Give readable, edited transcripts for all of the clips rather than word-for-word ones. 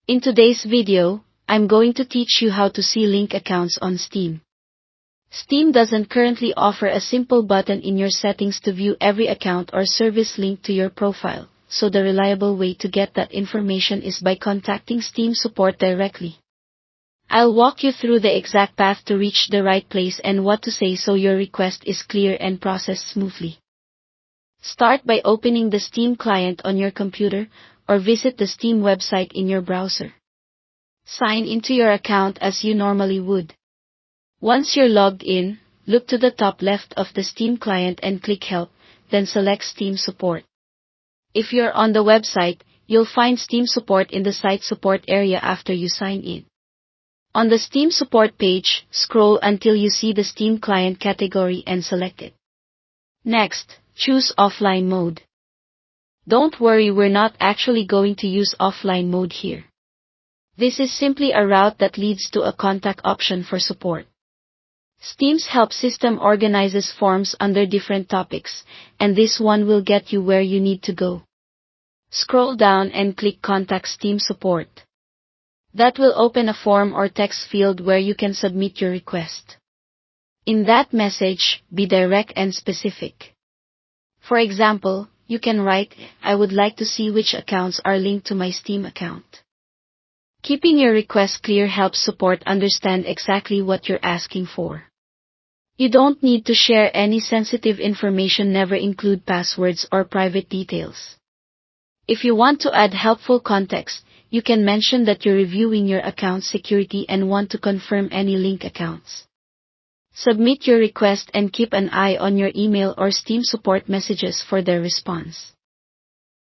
In today's video, I'm going to teach you how to see link accounts on Steam. Steam doesn't currently offer a simple button in your settings to view every account or service linked to your profile, so the reliable way to get that information is by contacting Steam support directly. I'll walk you through the exact path to reach the right place and what to say so your request is clear and processed smoothly. Start by opening the Steam client on your computer, or visit the Steam website in your browser. Sign into your account as you normally would. Once you're logged in, look to the top left of the Steam client and click Help, then select Steam Support. If you're on the website, you'll find Steam Support in the Site Support area after you sign in. On the Steam Support page, scroll until you see the Steam client category and select it. Next, choose Offline Mode. Don't worry, we're not actually going to use offline mode here. This is simply a route that leads to a contact option for support. Steam's help system organizes forms under different topics, and this one will get you where you need to go. Scroll down and click Contact Steam Support. That will open a form or text field where you can submit your request. In that message, be direct and specific. For example, you can write, "I would like to see which accounts are linked to my Steam account." Keeping your request clear helps support understand exactly what you're asking for. You don't need to share any sensitive information, never include passwords or private details. If you want to add helpful context, you can mention that you're reviewing your account's security and want to confirm any link accounts. Submit your request and keep an eye on your email or Steam support messages for their response.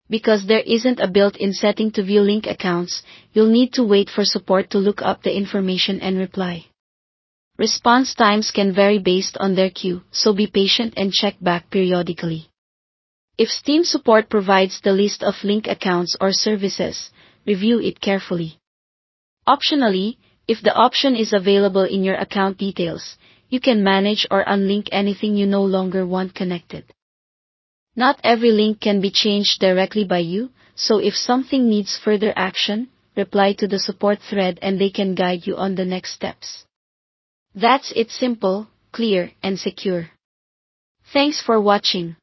Because there isn't a built-in setting to view link accounts, you'll need to wait for support to look up the information and reply. Response times can vary based on their queue, so be patient and check back periodically. If Steam support provides the list of link accounts or services, review it carefully. Optionally, if the option is available in your account details, you can manage or unlink anything you no longer want connected. Not every link can be changed directly by you, so if something needs further action, reply to the support thread and they can guide you on the next steps. That's it, simple, clear, and secure. Thanks for watching.